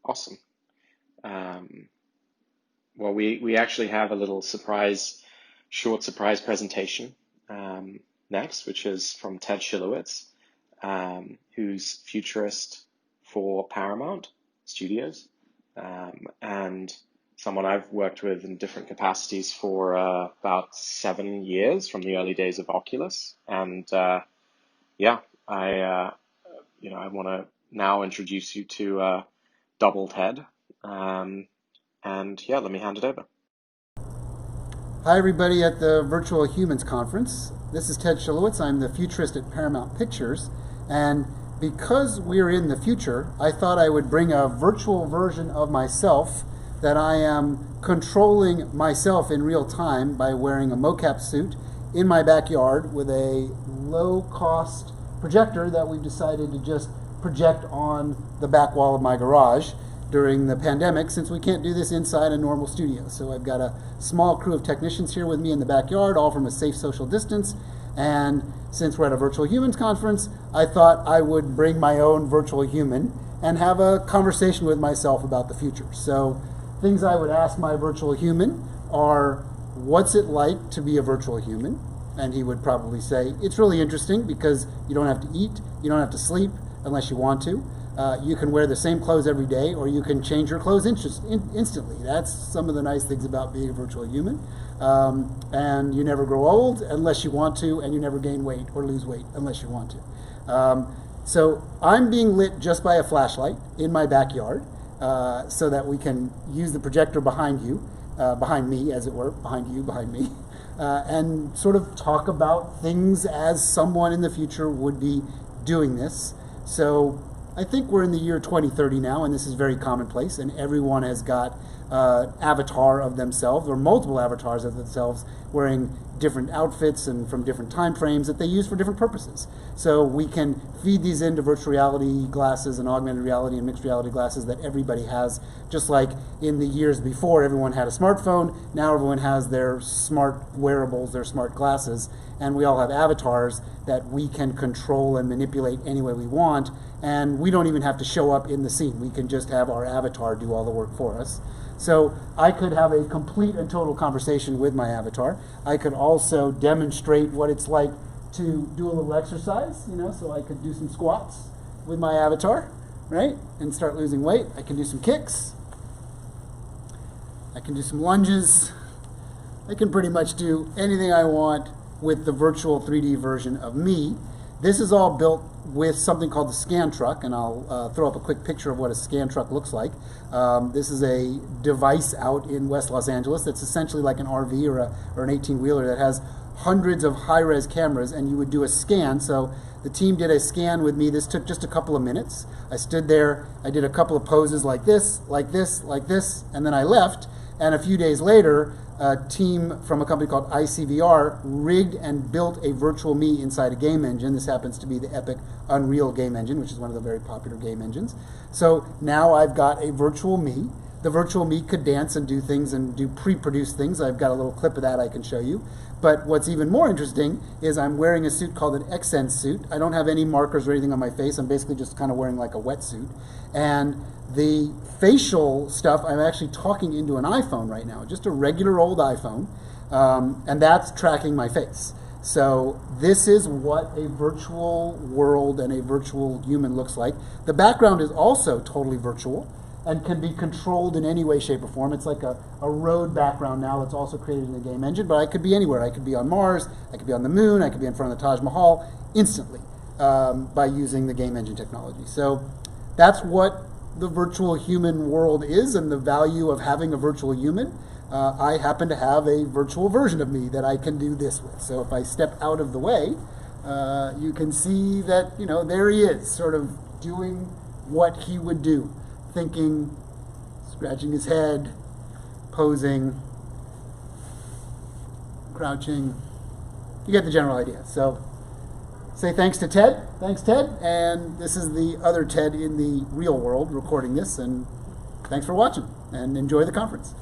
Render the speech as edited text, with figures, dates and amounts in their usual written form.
Awesome. Well, we actually have a little short surprise presentation next, which is from Ted Schilowitz, who's futurist for Paramount Studios, and someone I've worked with in different capacities for about 7 years from the early days of Oculus. And yeah, I want to now introduce you to Double Ted. And yeah, let me hand it over. Hi, everybody at the Virtual Humans Conference. This is Ted Schilowitz. I'm the futurist at Paramount Pictures. And because we're in the future, I thought I would bring a virtual version of myself that I am controlling myself in real time by wearing a mocap suit in my backyard with a low-cost projector that we've decided to just project on the back wall of my garage during the pandemic, since we can't do this inside a normal studio. So I've got a small crew of technicians here with me in the backyard, all from a safe social distance. And since we're at a Virtual Humans Conference, I thought I would bring my own virtual human and have a conversation with myself about the future. So things I would ask my virtual human are, what's it like to be a virtual human? And he would probably say, it's really interesting because you don't have to eat, you don't have to sleep unless you want to. You can wear the same clothes every day, or you can change your clothes instantly. That's some of the nice things about being a virtual human. And you never grow old unless you want to, and you never gain weight or lose weight unless you want to. So I'm being lit just by a flashlight in my backyard, so that we can use the projector behind you, behind me, as it were, behind you, behind me, and sort of talk about things as someone in the future would be doing this. So I think we're in the year 2030 now, and this is very commonplace, and everyone has got avatar of themselves, or multiple avatars of themselves, wearing different outfits and from different time frames that they use for different purposes. So we can feed these into virtual reality glasses and augmented reality and mixed reality glasses that everybody has, just like in the years before everyone had a smartphone, now everyone has their smart wearables, their smart glasses, and we all have avatars that we can control and manipulate any way we want, and we don't even have to show up in the scene. We can just have our avatar do all the work for us. So I could have a complete and total conversation with my avatar. I could also demonstrate what it's like to do a little exercise, so I could do some squats with my avatar, right? And start losing weight. I can do some kicks. I can do some lunges. I can pretty much do anything I want with the virtual 3D version of me. This is all built with something called the scan truck, and I'll throw up a quick picture of what a scan truck looks like. This is a device out in West Los Angeles that's essentially like an RV or an 18-wheeler that has hundreds of high-res cameras, and you would do a scan. So the team did a scan with me. This took just a couple of minutes. I stood there, I did a couple of poses like this, like this, like this, and then I left. And a few days later, a team from a company called ICVR rigged and built a virtual me inside a game engine. This happens to be the Epic Unreal game engine, which is one of the very popular game engines. So now I've got a virtual me. The virtual me could dance and do things and do pre-produced things. I've got a little clip of that I can show you. But what's even more interesting is I'm wearing a suit called an Xen suit. I don't have any markers or anything on my face. I'm basically just kind of wearing like a wetsuit. And the facial stuff, I'm actually talking into an iPhone right now, just a regular old iPhone, and that's tracking my face. So this is what a virtual world and a virtual human looks like. The background is also totally virtual and can be controlled in any way, shape, or form. It's like a road background now that's also created in the game engine, but I could be anywhere. I could be on Mars, I could be on the moon, I could be in front of the Taj Mahal instantly by using the game engine technology. So that's what the virtual human world is, and the value of having a virtual human. I happen to have a virtual version of me that I can do this with. So if I step out of the way, you can see that, there he is, sort of doing what he would do, thinking, scratching his head, posing, crouching. You get the general idea. So say thanks to Ted. Thanks, Ted. And this is the other Ted in the real world recording this. And thanks for watching, and enjoy the conference.